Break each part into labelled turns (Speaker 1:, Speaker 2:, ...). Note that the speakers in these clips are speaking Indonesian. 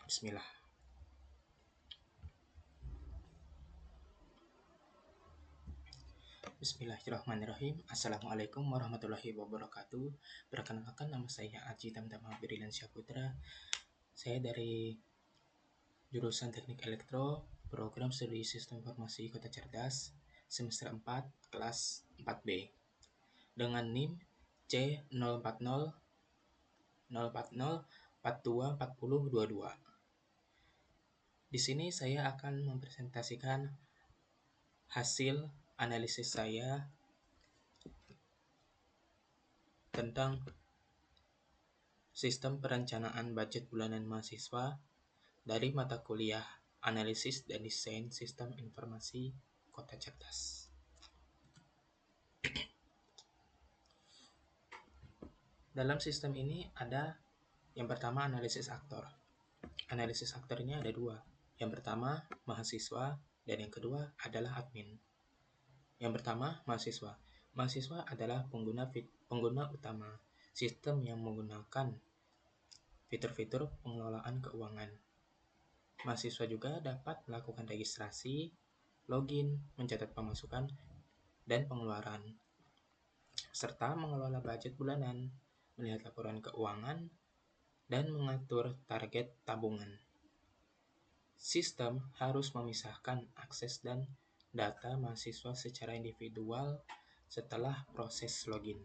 Speaker 1: Bismillah. Bismillahirrahmanirrahim. Assalamualaikum warahmatullahi wabarakatuh. Perkenalkan, nama saya Aji Tamtama Berilan Syaputra. Saya dari jurusan Teknik Elektro, Program Studi Sistem Informasi Kota Cerdas, semester 4, kelas 4B. Dengan NIM C040 040 42 40 22. Di sini saya akan mempresentasikan hasil analisis saya tentang sistem perencanaan budget bulanan mahasiswa dari mata kuliah Analisis dan Desain Sistem Informasi Kota Cerdas. Dalam sistem ini ada yang pertama analisis aktor. Analisis aktor ini ada dua. Yang pertama mahasiswa dan yang kedua adalah admin. Yang pertama mahasiswa. Mahasiswa adalah pengguna utama sistem yang menggunakan fitur-fitur pengelolaan keuangan. Mahasiswa juga dapat melakukan registrasi, login, mencatat pemasukan dan pengeluaran, serta mengelola budget bulanan, melihat laporan keuangan, dan mengatur target tabungan. Sistem harus memisahkan akses dan data mahasiswa secara individual setelah proses login.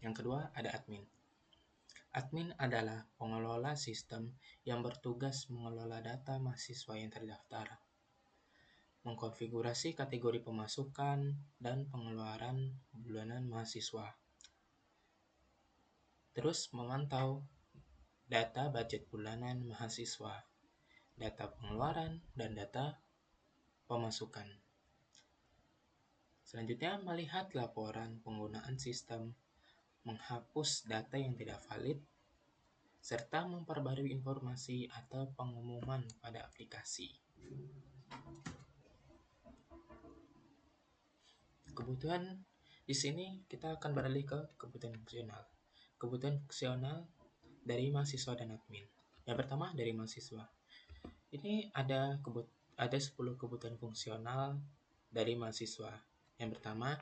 Speaker 1: Yang kedua, ada admin. Admin adalah pengelola sistem yang bertugas mengelola data mahasiswa yang terdaftar, mengkonfigurasi kategori pemasukan dan pengeluaran bulanan mahasiswa, terus memantau data budget bulanan mahasiswa, data pengeluaran, dan data pemasukan. Selanjutnya, melihat laporan penggunaan sistem, menghapus data yang tidak valid, serta memperbarui informasi atau pengumuman pada aplikasi. Kebutuhan di sini kita akan beralih ke kebutuhan fungsional. Kebutuhan fungsional dari mahasiswa dan admin. Yang pertama dari mahasiswa. Ini ada 10 kebutuhan fungsional dari mahasiswa. Yang pertama,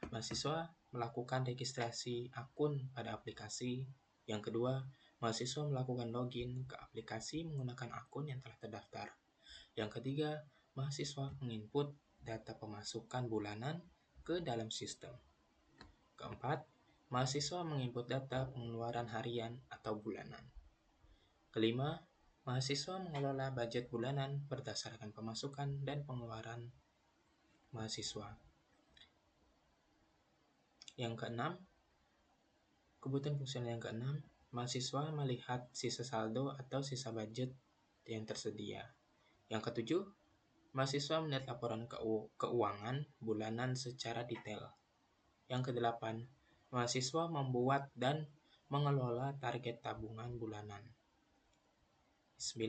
Speaker 1: mahasiswa melakukan registrasi akun pada aplikasi. Yang kedua, mahasiswa melakukan login ke aplikasi menggunakan akun yang telah terdaftar. Yang ketiga, mahasiswa menginput data pemasukan bulanan ke dalam sistem. Keempat, mahasiswa menginput data pengeluaran harian atau bulanan. Kelima, mahasiswa mengelola budget bulanan berdasarkan pemasukan dan pengeluaran mahasiswa. Yang keenam, kebutuhan fungsional yang keenam, mahasiswa melihat sisa saldo atau sisa budget yang tersedia. Yang ketujuh, mahasiswa melihat laporan keuangan bulanan secara detail. Yang kedelapan, mahasiswa membuat dan mengelola target tabungan bulanan. 9.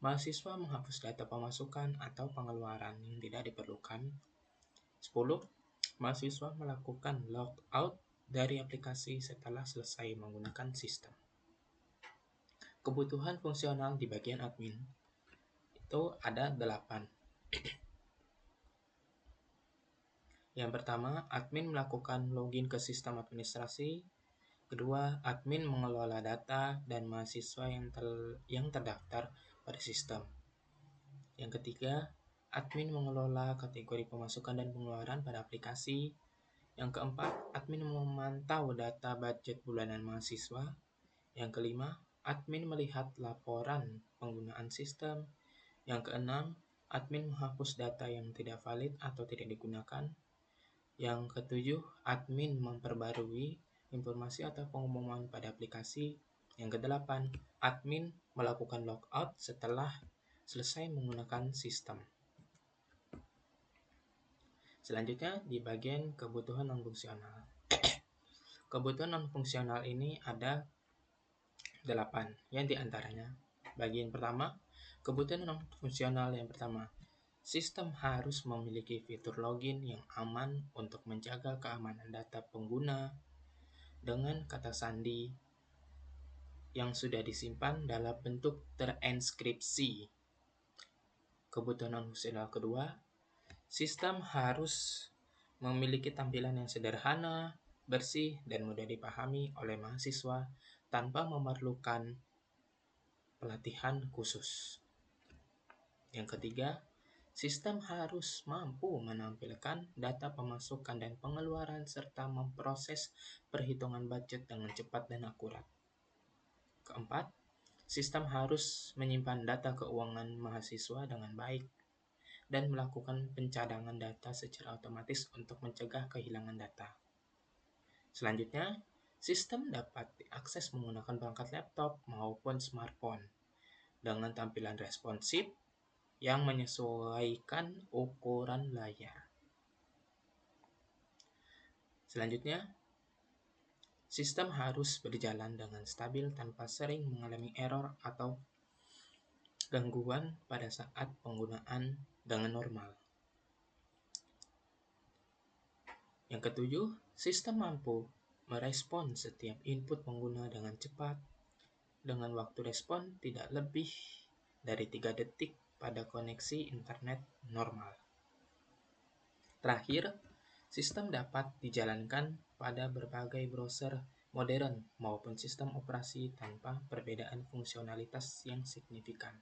Speaker 1: Mahasiswa menghapus data pemasukan atau pengeluaran yang tidak diperlukan. 10. Mahasiswa melakukan logout dari aplikasi setelah selesai menggunakan sistem. Kebutuhan fungsional di bagian admin itu ada 8. Yang pertama, admin melakukan login ke sistem administrasi. Kedua, admin mengelola data dan mahasiswa yang terdaftar pada sistem. Yang ketiga, admin mengelola kategori pemasukan dan pengeluaran pada aplikasi. Yang keempat, admin memantau data budget bulanan mahasiswa. Yang kelima, admin melihat laporan penggunaan sistem. Yang keenam, admin menghapus data yang tidak valid atau tidak digunakan. Yang ketujuh, admin memperbarui informasi atau pengumuman pada aplikasi. Yang kedelapan, admin melakukan logout setelah selesai menggunakan sistem. Selanjutnya di bagian kebutuhan non-fungsional. Kebutuhan non-fungsional ini ada 8, yang diantaranya. Bagian pertama, kebutuhan non-fungsional yang pertama, sistem harus memiliki fitur login yang aman untuk menjaga keamanan data pengguna dengan kata sandi yang sudah disimpan dalam bentuk terenskripsi. Kebutuhan fungsional kedua, sistem harus memiliki tampilan yang sederhana, bersih, dan mudah dipahami oleh mahasiswa tanpa memerlukan pelatihan khusus. Yang ketiga, sistem harus mampu menampilkan data pemasukan dan pengeluaran serta memproses perhitungan budget dengan cepat dan akurat. Keempat, sistem harus menyimpan data keuangan mahasiswa dengan baik dan melakukan pencadangan data secara otomatis untuk mencegah kehilangan data. Selanjutnya, sistem dapat diakses menggunakan perangkat laptop maupun smartphone dengan tampilan responsif yang menyesuaikan ukuran layar. Selanjutnya, sistem harus berjalan dengan stabil tanpa sering mengalami error atau gangguan pada saat penggunaan dengan normal. Yang ketujuh, sistem mampu merespon setiap input pengguna dengan cepat, dengan waktu respon tidak lebih dari 3 detik pada koneksi internet normal. Terakhir, sistem dapat dijalankan pada berbagai browser modern maupun sistem operasi tanpa perbedaan fungsionalitas yang signifikan.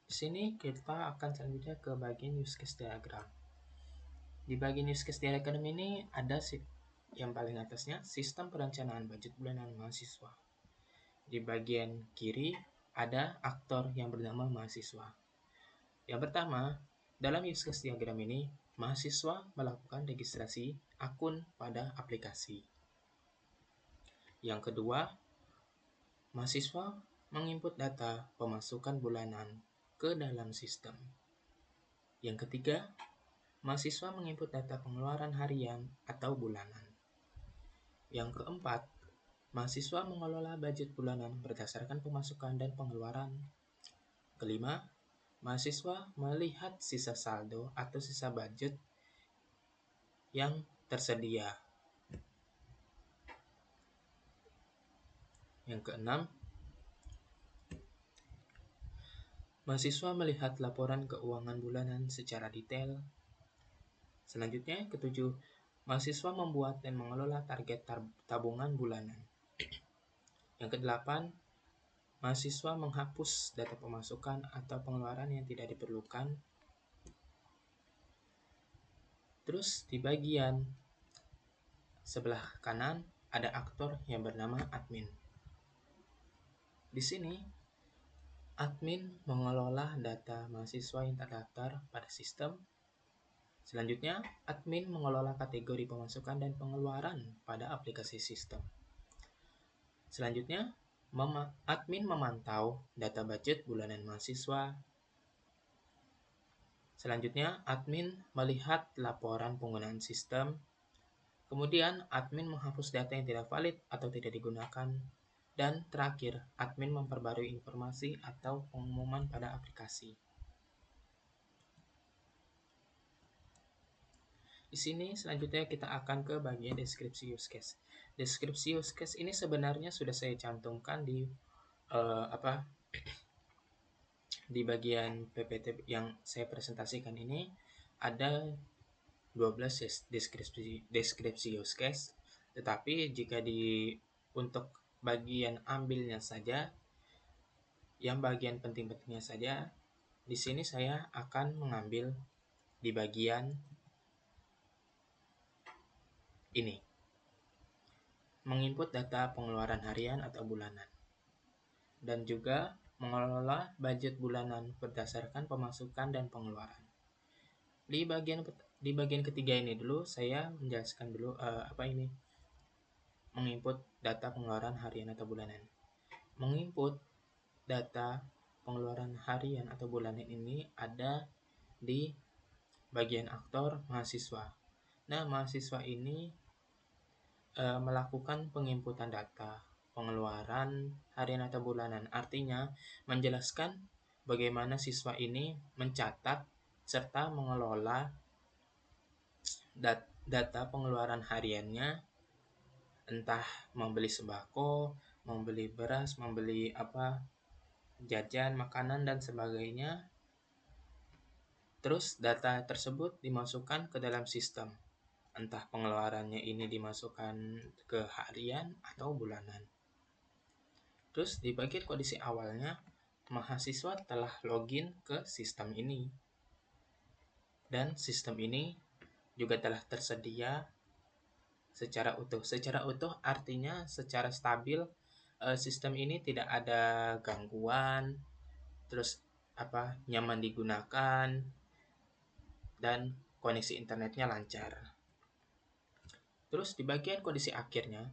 Speaker 1: Di sini kita akan selanjutnya ke bagian use case diagram. Di bagian use case diagram ini ada yang paling atasnya sistem perencanaan budget bulanan mahasiswa. Di bagian kiri ada aktor yang bernama mahasiswa. Yang pertama, dalam use case diagram ini, mahasiswa melakukan registrasi akun pada aplikasi. Yang kedua, mahasiswa menginput data pemasukan bulanan ke dalam sistem. Yang ketiga, mahasiswa menginput data pengeluaran harian atau bulanan. Yang keempat, mahasiswa mengelola budget bulanan berdasarkan pemasukan dan pengeluaran. Kelima, mahasiswa melihat sisa saldo atau sisa budget yang tersedia. Yang keenam, mahasiswa melihat laporan keuangan bulanan secara detail. Selanjutnya, ketujuh, mahasiswa membuat dan mengelola target tabungan bulanan. Yang kedelapan, mahasiswa menghapus data pemasukan atau pengeluaran yang tidak diperlukan. Terus di bagian sebelah kanan ada aktor yang bernama admin. Di sini, admin mengelola data mahasiswa yang terdaftar pada sistem. Selanjutnya, admin mengelola kategori pemasukan dan pengeluaran pada aplikasi sistem. Selanjutnya, admin memantau data budget bulanan mahasiswa. Selanjutnya, admin melihat laporan penggunaan sistem. Kemudian, admin menghapus data yang tidak valid atau tidak digunakan. Dan terakhir, admin memperbarui informasi atau pengumuman pada aplikasi. Di sini selanjutnya kita akan ke bagian deskripsi use case. Deskripsi use case ini sebenarnya sudah saya cantumkan di di bagian PPT yang saya presentasikan ini ada 12 deskripsi use case. Tetapi jika untuk bagian ambilnya saja, yang bagian penting-pentingnya saja, di sini saya akan mengambil di bagian ini. Menginput data pengeluaran harian atau bulanan. Dan juga mengelola budget bulanan berdasarkan pemasukan dan pengeluaran. Di bagian ketiga ini dulu saya menjelaskan dulu menginput data pengeluaran harian atau bulanan. Menginput data pengeluaran harian atau bulanan ini ada di bagian aktor mahasiswa. Nah, mahasiswa ini melakukan penginputan data pengeluaran harian atau bulanan. Artinya, menjelaskan bagaimana siswa ini mencatat serta mengelola data pengeluaran hariannya entah membeli sembako, membeli beras, membeli jajan, makanan dan sebagainya. Terus data tersebut dimasukkan ke dalam sistem. Entah pengeluarannya ini dimasukkan ke harian atau bulanan. Terus di bagian kondisi awalnya, mahasiswa telah login ke sistem ini. Dan sistem ini juga telah tersedia secara utuh. Secara utuh artinya secara stabil, sistem ini tidak ada gangguan, terus nyaman digunakan, dan koneksi internetnya lancar. Terus di bagian kondisi akhirnya,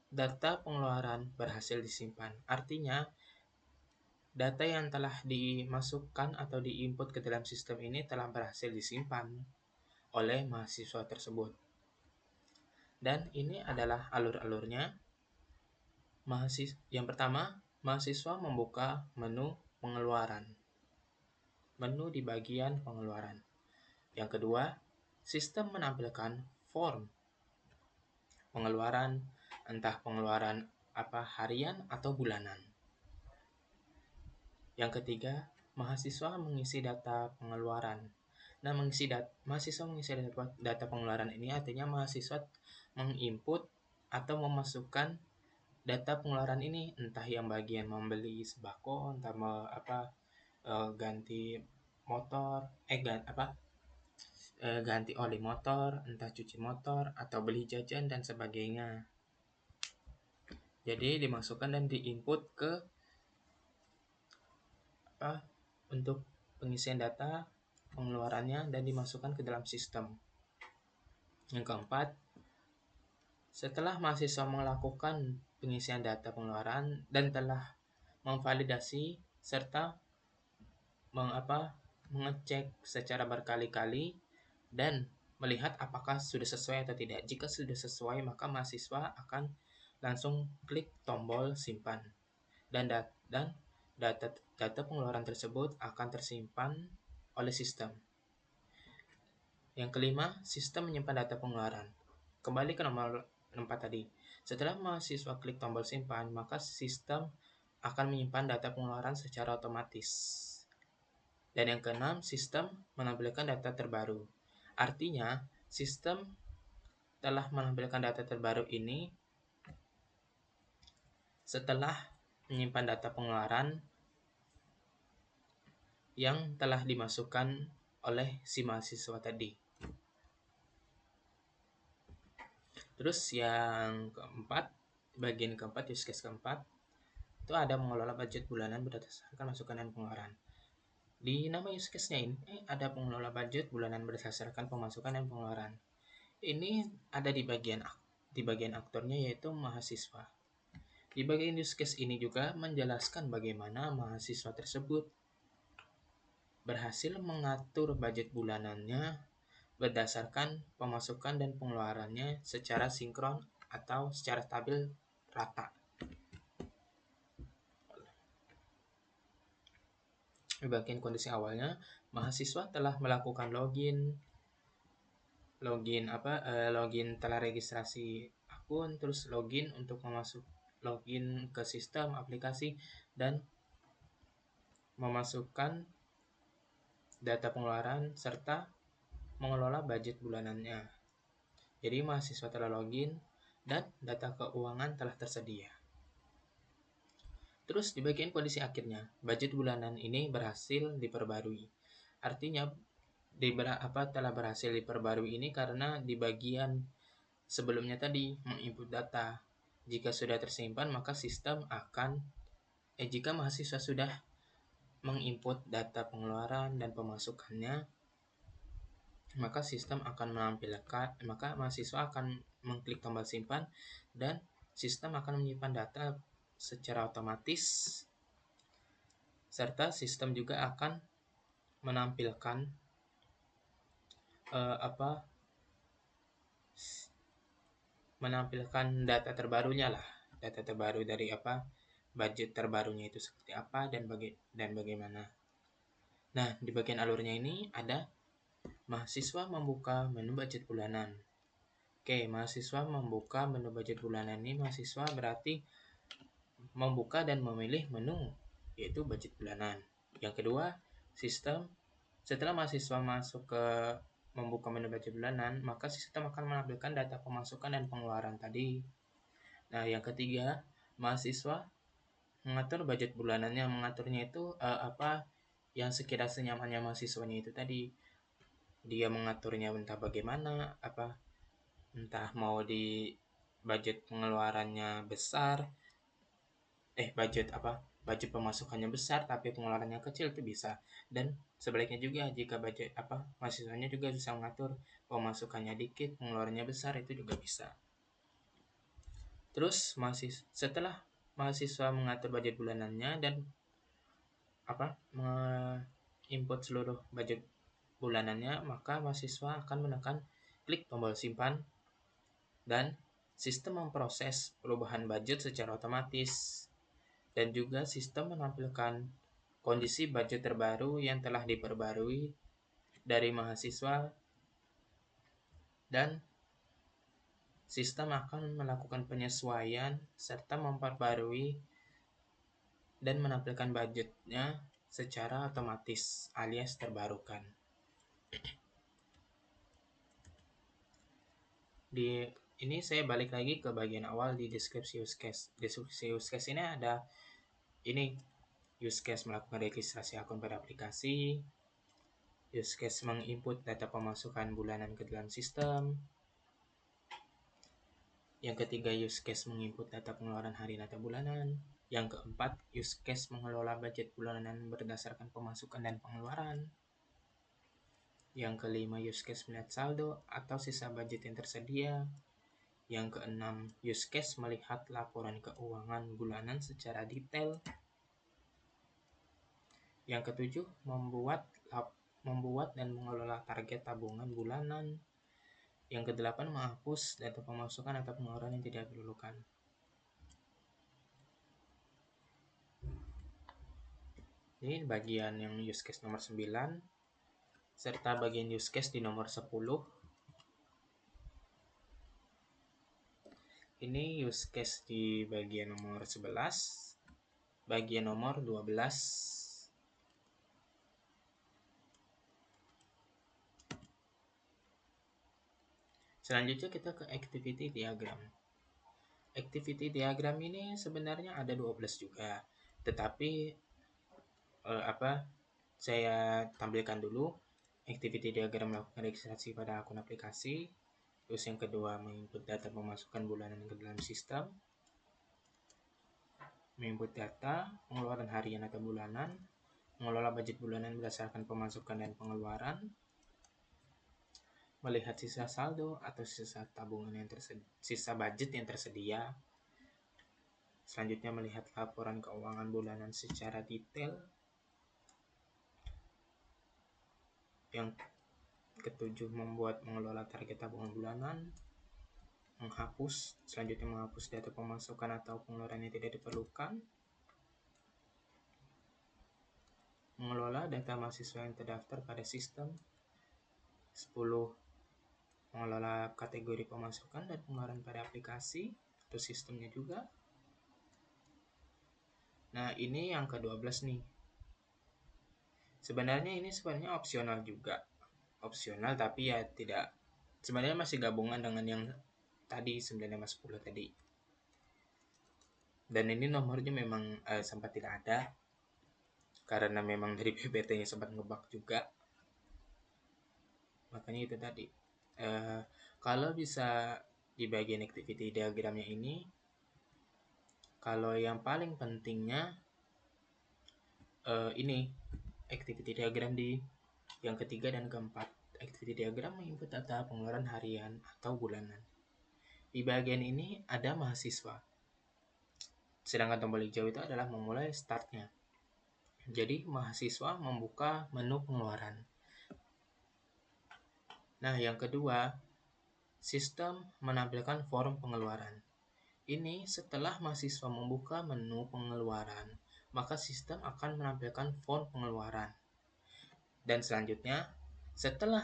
Speaker 1: data pengeluaran berhasil disimpan. Artinya, data yang telah dimasukkan atau diinput ke dalam sistem ini telah berhasil disimpan oleh mahasiswa tersebut. Dan ini adalah alur-alurnya. Yang pertama, mahasiswa membuka menu pengeluaran. Menu di bagian pengeluaran. Yang kedua, sistem menampilkan form pengeluaran, entah pengeluaran harian atau bulanan. Yang ketiga, mahasiswa mengisi data pengeluaran. Nah, mahasiswa mengisi data pengeluaran ini artinya mahasiswa menginput atau memasukkan data pengeluaran ini, entah yang bagian membeli sembako, entah ganti motor, ganti oli motor, entah cuci motor atau beli jajan dan sebagainya. Jadi dimasukkan dan diinput ke untuk pengisian data pengeluarannya dan dimasukkan ke dalam sistem. Yang keempat, setelah mahasiswa melakukan pengisian data pengeluaran dan telah memvalidasi serta mengecek secara berkali-kali dan melihat apakah sudah sesuai atau tidak. Jika sudah sesuai, maka mahasiswa akan langsung klik tombol simpan dan data pengeluaran tersebut akan tersimpan oleh sistem. Yang kelima, sistem menyimpan data pengeluaran. Kembali ke nomor 4 tadi. Setelah mahasiswa klik tombol simpan, maka sistem akan menyimpan data pengeluaran secara otomatis. Dan yang keenam, sistem menampilkan data terbaru. Artinya, sistem telah menampilkan data terbaru ini setelah menyimpan data pengeluaran yang telah dimasukkan oleh si mahasiswa tadi. Terus yang keempat, bagian keempat, use case keempat, itu ada mengelola budget bulanan berdasarkan masukan dan pengeluaran. Di nama use case-nya ini ada pengelola budget bulanan berdasarkan pemasukan dan pengeluaran. Ini ada di bagian aktornya yaitu mahasiswa. Di bagian use case ini juga menjelaskan bagaimana mahasiswa tersebut berhasil mengatur budget bulanannya berdasarkan pemasukan dan pengeluarannya secara sinkron atau secara stabil rata. Di bagian kondisi awalnya, mahasiswa telah melakukan login telah registrasi akun, terus login untuk login ke sistem aplikasi dan memasukkan data pengeluaran serta mengelola budget bulanannya. Jadi mahasiswa telah login dan data keuangan telah tersedia. Terus di bagian kondisi akhirnya, budget bulanan ini berhasil diperbarui. Artinya telah berhasil diperbarui ini karena di bagian sebelumnya tadi menginput data. Jika sudah tersimpan, maka sistem akan jika mahasiswa sudah menginput data pengeluaran dan pemasukannya, maka sistem akan maka mahasiswa akan mengklik tombol simpan dan sistem akan menyimpan data secara otomatis serta sistem juga akan menampilkan menampilkan data terbarunya lah, data terbaru dari budget terbarunya itu seperti apa dan bagaimana. Nah, di bagian alurnya ini ada mahasiswa membuka menu budget bulanan. Oke, mahasiswa membuka menu budget bulanan ini, mahasiswa berarti membuka dan memilih menu, yaitu budget bulanan. Yang kedua, sistem setelah mahasiswa masuk ke membuka menu budget bulanan, maka sistem akan menampilkan data pemasukan dan pengeluaran tadi. Nah, yang ketiga, mahasiswa mengatur budget bulanannya, mengaturnya itu apa yang sekiranya senyamannya mahasiswanya itu tadi. Dia mengaturnya entah bagaimana, entah mau di budget pengeluarannya besar, budget pemasukannya besar tapi pengeluarannya kecil itu bisa. Dan sebaliknya juga jika budget mahasiswanya juga bisa mengatur pemasukannya dikit, pengeluarannya besar, itu juga bisa. Terus setelah mahasiswa mengatur budget bulanannya dan input seluruh budget bulanannya, maka mahasiswa akan menekan klik tombol simpan dan sistem memproses perubahan budget secara otomatis. Dan juga sistem menampilkan kondisi budget terbaru yang telah diperbarui dari mahasiswa, dan sistem akan melakukan penyesuaian serta memperbarui dan menampilkan budgetnya secara otomatis alias terbarukan. Di ini saya balik lagi ke bagian awal di deskripsi use case. Deskripsi use case ini ada use case melakukan registrasi akun pada aplikasi, use case menginput data pemasukan bulanan ke dalam sistem. Yang ketiga, use case menginput data pengeluaran harian atau bulanan. Yang keempat, use case mengelola budget bulanan berdasarkan pemasukan dan pengeluaran. Yang kelima, use case melihat saldo atau sisa budget yang tersedia. Yang keenam, use case melihat laporan keuangan bulanan secara detail. Yang ketujuh, membuat dan mengelola target tabungan bulanan. Yang kedelapan, menghapus data pemasukan atau pengeluaran yang tidak diperlukan. Ini bagian yang use case nomor 9 serta bagian use case di nomor 10. Ini use case di bagian nomor 11, bagian nomor 12. Selanjutnya kita ke activity diagram. Activity diagram ini sebenarnya ada 12 juga, tetapi saya tampilkan dulu. Activity diagram melakukan registrasi pada akun aplikasi. Terus yang kedua, menginput data pemasukan bulanan ke dalam sistem, menginput data pengeluaran harian atau bulanan, mengelola budget bulanan berdasarkan pemasukan dan pengeluaran, melihat sisa saldo atau sisa tabungan yang sisa budget yang tersedia. Selanjutnya, melihat laporan keuangan bulanan secara detail. Yang ketujuh, mengelola target tabungan bulanan. Selanjutnya menghapus data pemasukan atau pengeluaran yang tidak diperlukan. Mengelola data mahasiswa yang terdaftar pada sistem. 10, mengelola kategori pemasukan dan pengeluaran pada aplikasi atau sistemnya juga. Nah, ini yang ke-12 nih. Sebenarnya opsional juga. Opsional tapi ya tidak, sebenarnya masih gabungan dengan yang tadi 9 sama 10 tadi. Dan ini nomornya memang sempat tidak ada karena memang dari PPT-nya sempat ngebug juga. Makanya itu tadi. Kalau bisa di bagian activity diagramnya ini, kalau yang paling pentingnya ini activity diagram di yang ketiga dan keempat. Activity diagram menginput data pengeluaran harian atau bulanan. Di bagian ini ada mahasiswa. Sedangkan tombol hijau itu adalah memulai startnya. Jadi mahasiswa membuka menu pengeluaran. Nah, yang kedua, sistem menampilkan form pengeluaran. Ini setelah mahasiswa membuka menu pengeluaran, maka sistem akan menampilkan form pengeluaran. Dan selanjutnya, setelah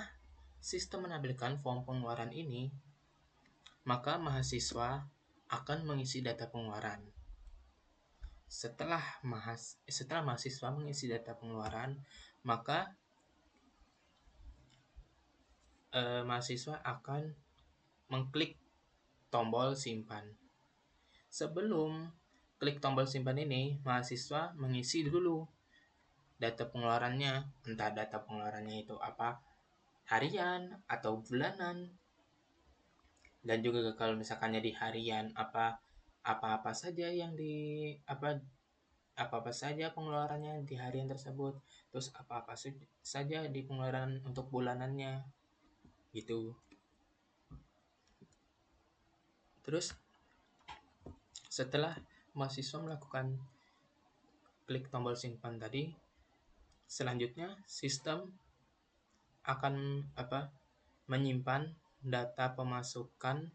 Speaker 1: sistem menampilkan form pengeluaran ini, maka mahasiswa akan mengisi data pengeluaran. Setelah mahasiswa mengisi data pengeluaran, maka mahasiswa akan mengklik tombol simpan. Sebelum klik tombol simpan ini, mahasiswa mengisi dulu data pengeluarannya, entah data pengeluarannya itu apa, harian atau bulanan. Dan juga kalau misalkannya di harian apa-apa saja yang apa-apa saja pengeluarannya di harian tersebut, terus apa-apa saja di pengeluaran untuk bulanannya gitu. Terus setelah mahasiswa melakukan klik tombol simpan tadi, selanjutnya sistem akan menyimpan data pemasukan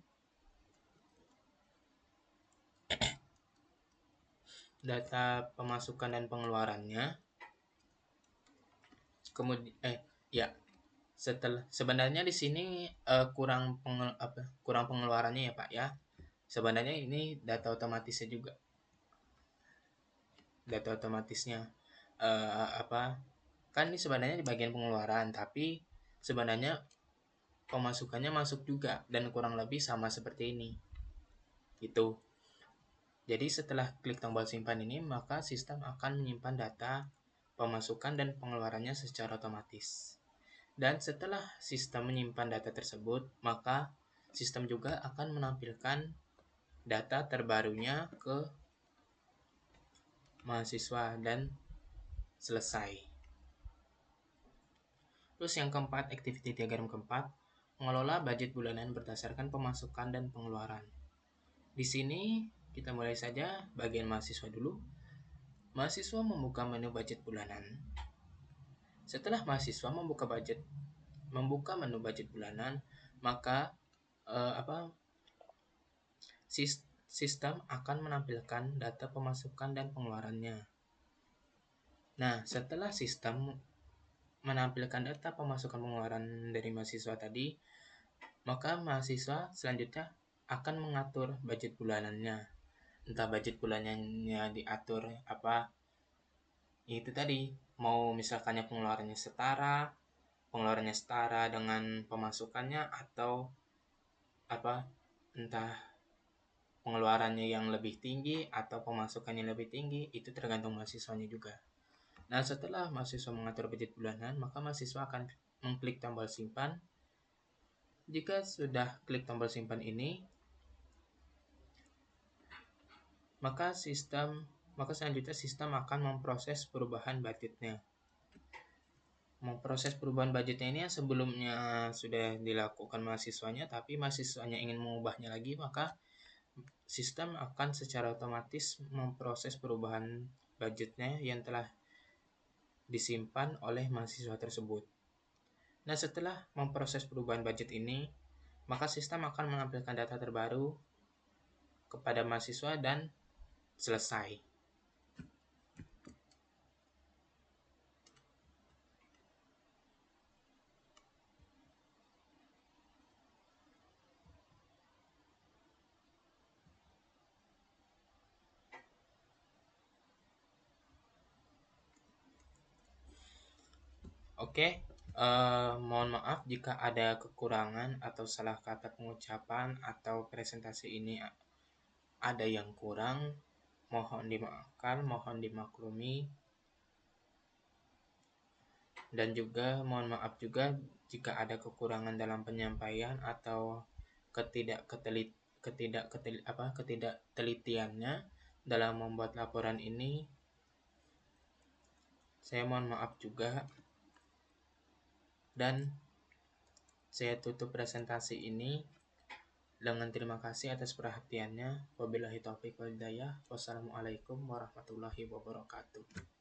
Speaker 1: dan pengeluarannya. Kemudian sebenarnya di sini kurang pengeluarannya ya Pak ya. Sebenarnya ini data otomatisnya juga. Data otomatisnya kan ini sebenarnya di bagian pengeluaran, tapi sebenarnya pemasukannya masuk juga dan kurang lebih sama seperti ini. Gitu. Jadi setelah klik tombol simpan ini, maka sistem akan menyimpan data pemasukan dan pengeluarannya secara otomatis. Dan setelah sistem menyimpan data tersebut, maka sistem juga akan menampilkan data terbarunya ke mahasiswa dan selesai. Terus yang keempat, activity diagram keempat, mengelola budget bulanan berdasarkan pemasukan dan pengeluaran. Di sini kita mulai saja bagian mahasiswa dulu. Mahasiswa membuka menu budget bulanan. Setelah mahasiswa membuka menu budget bulanan, maka sistem akan menampilkan data pemasukan dan pengeluarannya. Nah, setelah sistem menampilkan data pemasukan pengeluaran dari mahasiswa tadi, maka mahasiswa selanjutnya akan mengatur budget bulanannya. Entah budget bulanannya diatur itu tadi, mau misalkannya pengeluarannya setara dengan pemasukannya, atau entah pengeluarannya yang lebih tinggi atau pemasukannya lebih tinggi, itu tergantung mahasiswanya juga. Nah, setelah mahasiswa mengatur budget bulanan, maka mahasiswa akan mengklik tombol simpan. Jika sudah klik tombol simpan ini, maka selanjutnya sistem akan memproses perubahan budgetnya. Memproses perubahan budgetnya ini yang sebelumnya sudah dilakukan mahasiswanya, tapi mahasiswanya ingin mengubahnya lagi, maka sistem akan secara otomatis memproses perubahan budgetnya yang telah disimpan oleh mahasiswa tersebut. Nah, setelah memproses perubahan budget ini, maka sistem akan menampilkan data terbaru kepada mahasiswa dan selesai. Oke, mohon maaf jika ada kekurangan atau salah kata pengucapan atau presentasi ini ada yang kurang. Mohon dimaafkan, mohon dimaklumi. Dan juga mohon maaf juga jika ada kekurangan dalam penyampaian atau ketidaktelitiannya dalam membuat laporan ini. Saya mohon maaf juga. Dan saya tutup presentasi ini dengan terima kasih atas perhatiannya. Wabillahi taufiq wal hidayah. Wassalamualaikum warahmatullahi wabarakatuh.